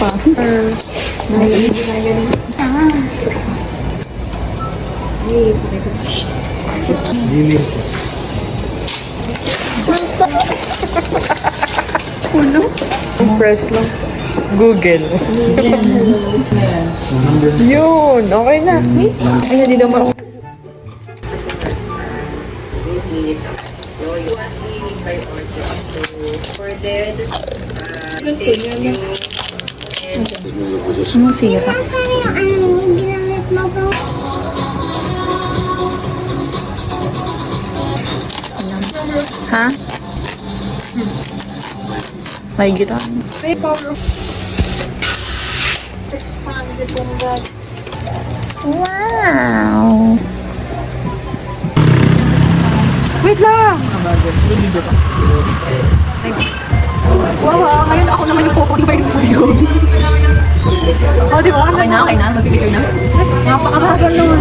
pa. Ulo. Press lang. Google. Yun. Okay na. Ay, hindi naman ako. Ano sira? Ha? May gira. May power. Expanded on that. Wow! Wait lang! Video ka. Wow, ngayon ako naman yung pupunta yung video. Oh, di ba? Okay na. Magpipicture na. Napakamagal naman.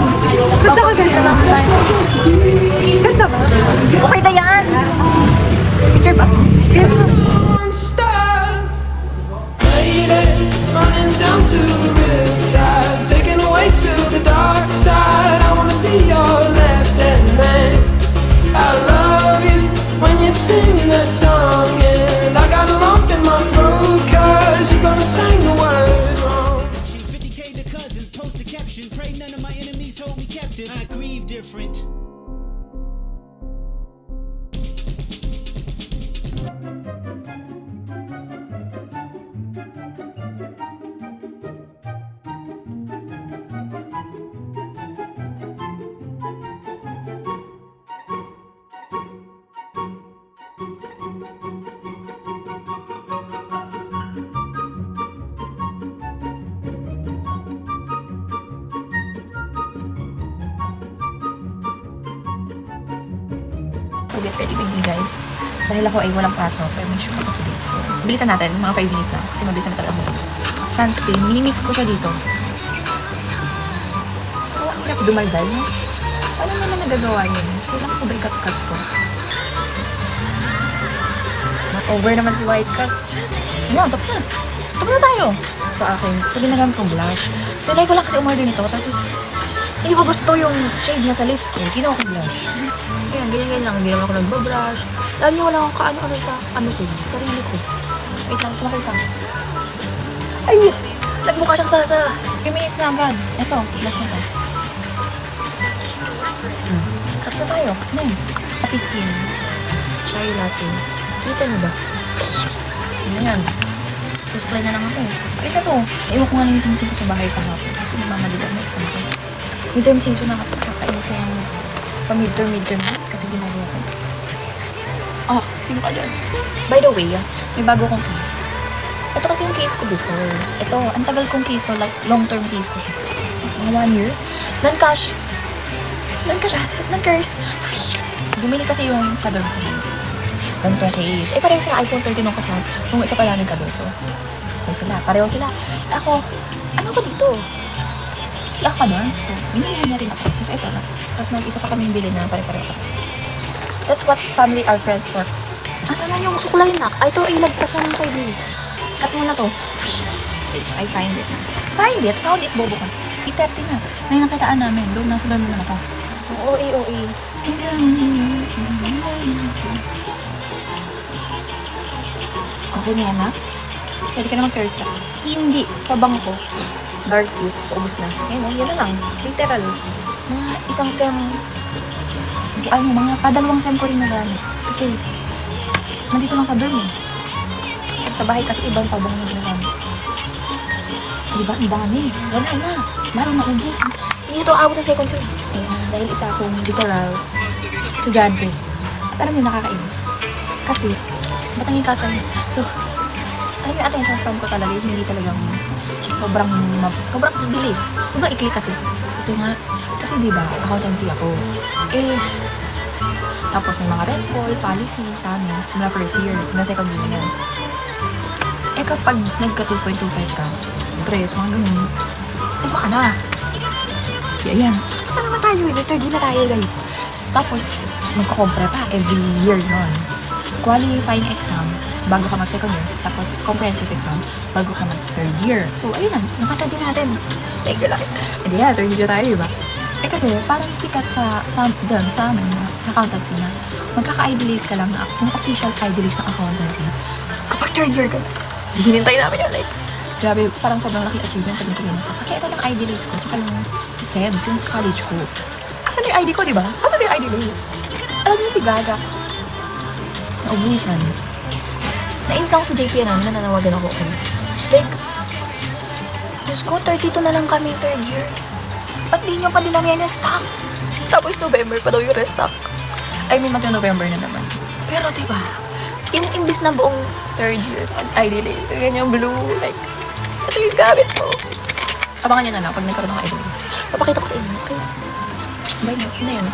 Ganda ka ganito lang tayo. Ganda ba? Okay na yan. Picture ba? Picture ba? Running down to the riptide, taken away to the dark side. I wanna be your left-hand man. I love you when you're singing that song, and I got a lump in my throat 'cause you're gonna sing the words wrong. 50K to cousins, post the caption, pray none of my enemies hold me captive. I grieve different. Get ready with me, guys. Dahil ako ay walang pasok, pero may shoot ako today. So, bilisan natin, mga 5 minutes na. Kasi mabilis na talaga mag-mix. Sunscreen, minimix ko siya dito. Oh, ang hirap dumaldal, no? Paano naman nagagawa yun? Kailangan ko ba ikat-cut ko? Over naman si White Cast. Ano, tapos na. Tapos na tayo. Sa akin, ito ginagamit kong blush. Tinay ko lang kasi umorder nito. Tapos, hindi ko gusto yung shade niya sa lips ko. Ginawa ko blush. Ayan, ganyan lang. Hindi naman ako nagbabrush. Alam niyo, wala akong kaano-ano sa ano ko. Sarili ko. Wait lang, kumakita. Ay! Nagmukha siyang sasa. 3 minutes na agad. Ito, last na to. Tapos na tayo. Ano yun? Happy skin. Chai latte. Kita niyo ba? Ayan. Susuklay na lang ako. Pakita to. Ewan ko nga lang yung sinisin ko sa bahay kahapon. Kasi nagmamadali mo sa bahay. Midterm season na kasi kakainis yung pa-midterm kasi ginagawa ko. Oh, sino ka dyan? By the way, may bago kong case. Ito kasi yung case ko before. Ito, ang tagal kong case to, like long-term case ko. Mga 1 year. Non-cash. Non-cash. Bumili kasi yung kador ko. Ganitong case. Eh, pareho sila iPhone 13 nung kasama. Nung isa pa namin kador to. So, pareho sila. Ako, ano ko dito? Hindi ako kador. So, binili niya rin ako. Tapos ito na. Tapos nag-isa pa kaming bili na pare-pareho tapos. That's what family are friends for. Asan na yung sukulay na? Ay, ito, ilagpasan ng 5 minutes. Cut mo na to. Yes, I find it. Found it, bobo ka. 8:30 na. Ngayon nakitaan namin. Doon, nasa dorm naman ako. OA. Okay na yan, ha? Pwede ka na mag-thirst trap. Hindi. Pabang ko. Dark kiss. Paubos na. Ngayon, yan na lang. Literal. Mga isang sem. Mga padalawang sem ko rin na gamit. Kasi, nandito lang sa dorm eh. At sa bahay kasi ibang pabang na ginagamit. Diba? Ang dami. Wala na. Meron na ubus. Hindi ito abot sa second sem. Ayan. Dahil isa akong literal estudyante. At alam mo, nakakainis. Kasi, ba't ang ikatsa niya? So, alam mo yung attention span ko talaga is hindi talagang sobrang bilis. Sobrang ikli kasi. Ito nga, kasi diba, accountancy ako. Eh, tapos may mga red ball, policy sa amin. Simula first year, na second year na. Eh kapag nagka 2.25 ka, press, mga ganun, eh baka na. Ayan. Saan naman tayo? Third year na tayo, guys. Tapos, magkakompre pa every year nun. Qualifying exam, bago ka mag-second year. Tapos, comprehensive exam bago ka mag-third year. So, ayun na, napasa din natin. Thank you, laki. Hindi yeah, third year tayo, diba? Eh kasi, parang sikat sa amin, na accountancy na magkaka-idealist ka lang na yung official idealist ng accountancy. Kapag third year ka, hinintay namin yun, like, grabe, parang sobrang laki achievement pag natingin ko. Kasi ito lang idealist ko, tsaka yung SEMS, yung sa college ko. Asan yung ID ko, diba? Asan yung ID list? Alam niyo si Gaga. Naubusan. Nainis ako sa JPN namin, nananawagan ako. Like, Diyos ko, 32 na lang kami, third years. Ba't di nyo pa dinamihan yung stocks? Tapos November pa daw yung restock. I mean, magna-November na naman. Pero diba, imbis na buong third year, ID list, ganyan blue, like, ito yung gamit ko. Abangan nyo na lang pag nagkaroon ng ID list. Papakita ko sa inyo. Okay. Bye na. Yun na yun.